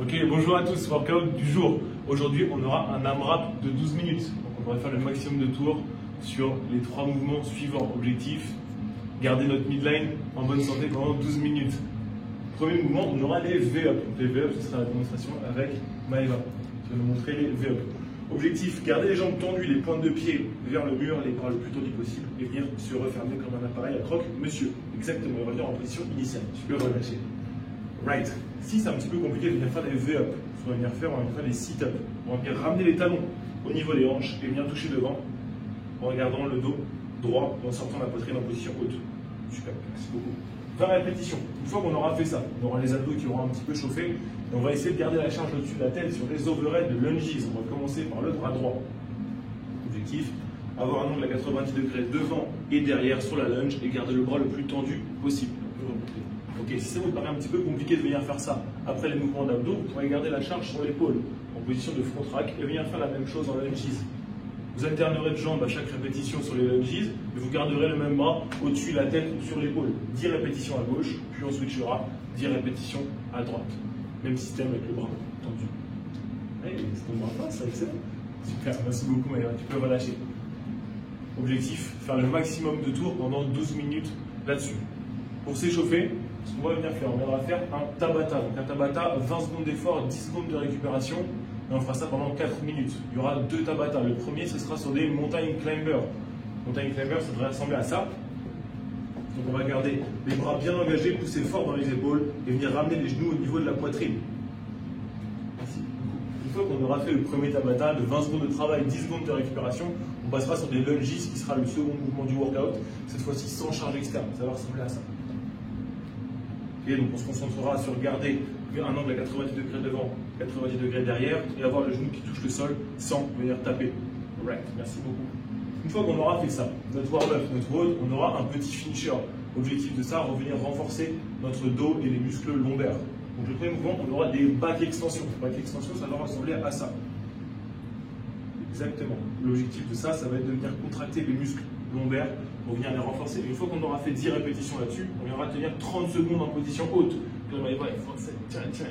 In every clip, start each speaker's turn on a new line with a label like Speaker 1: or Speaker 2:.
Speaker 1: Ok, bonjour à tous, workout du jour. Aujourd'hui, on aura un AMRAP de 12 minutes. Donc, on devrait faire le maximum de tours sur les 3 mouvements suivants. Objectif, garder notre midline en bonne santé pendant 12 minutes. Premier mouvement, on aura les V-up. Les V-up, ce sera la démonstration avec Maëva. Je vais vous montrer les V-up. Objectif, garder les jambes tendues, les pointes de pied vers le mur, les bras le plus tendus possible et venir se refermer comme un appareil à croque-monsieur. Exactement, et revenir en position initiale. Tu peux relâcher. Right. Si c'est un petit peu compliqué de venir faire des V-up, on va venir faire des sit-up. On va venir ramener les talons au niveau des hanches et venir toucher devant en regardant le dos droit et en sortant la poitrine en position haute. Super, merci beaucoup. 20 répétitions. Une fois qu'on aura fait ça, on aura les abdos qui auront un petit peu chauffé et on va essayer de garder la charge au-dessus de la tête sur les overhead de lunges. On va commencer par le bras droit. Objectif, avoir un angle à 90 degrés devant et derrière sur la lunge et garder le bras le plus tendu possible. Ok, si ça vous paraît un petit peu compliqué de venir faire ça après les mouvements d'abdos, vous pourrez garder la charge sur l'épaule en position de front rack et venir faire la même chose en lunges. Vous alternerez de jambes à chaque répétition sur les lunges et vous garderez le même bras au-dessus de la tête ou sur l'épaule. 10 répétitions à gauche, puis on switchera 10 répétitions à droite. Même système avec le bras tendu. Hey, c'est ton bras pas, c'est excellent. Super, merci beaucoup Maëva, tu peux relâcher. Objectif, faire le maximum de tours pendant 12 minutes là-dessus. Pour s'échauffer, ce qu'on va venir faire, on viendra faire un Tabata. Donc un Tabata, 20 secondes d'effort, 10 secondes de récupération. Et on fera ça pendant 4 minutes. Il y aura 2 Tabata. Le premier, ce sera sur des mountain climbers. Mountain climbers, ça devrait ressembler à ça. Donc on va garder les bras bien engagés, pousser fort dans les épaules et venir ramener les genoux au niveau de la poitrine. Merci. Une fois qu'on aura fait le premier Tabata de 20 secondes de travail, 10 secondes de récupération, on passera sur des lunges qui sera le second mouvement du workout. Cette fois-ci sans charge externe. Ça va ressembler à ça. Et donc on se concentrera sur garder un angle à 90 degrés devant, 90 degrés derrière et avoir le genou qui touche le sol sans venir taper. Right, merci beaucoup. Une fois qu'on aura fait ça, notre warm-up, notre road, on aura un petit finisher. Objectif de ça, revenir renforcer notre dos et les muscles lombaires. Donc le premier mouvement, on aura des back extensions. Back extensions, ça va ressembler à ça. Exactement. L'objectif de ça, ça va être de venir contracter les muscles lombaires pour venir les renforcer. Une fois qu'on aura fait 10 répétitions là-dessus, on viendra tenir 30 secondes en position haute. Tiens.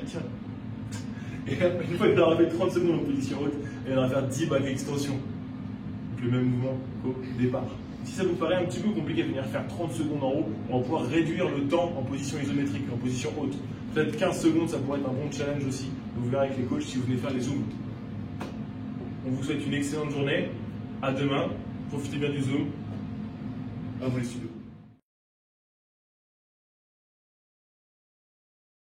Speaker 1: Et une fois qu'on aura fait 30 secondes en position haute, on va faire 10 back extensions. Donc le même mouvement qu'au départ. Si ça vous paraît un petit peu compliqué de venir faire 30 secondes en haut, on va pouvoir réduire le temps en position isométrique, en position haute. Peut-être 15 secondes, ça pourrait être un bon challenge aussi. Vous verrez avec les coachs si vous venez faire les zooms. On vous souhaite une excellente journée. À demain. Profitez bien du zoom. À vous les studios.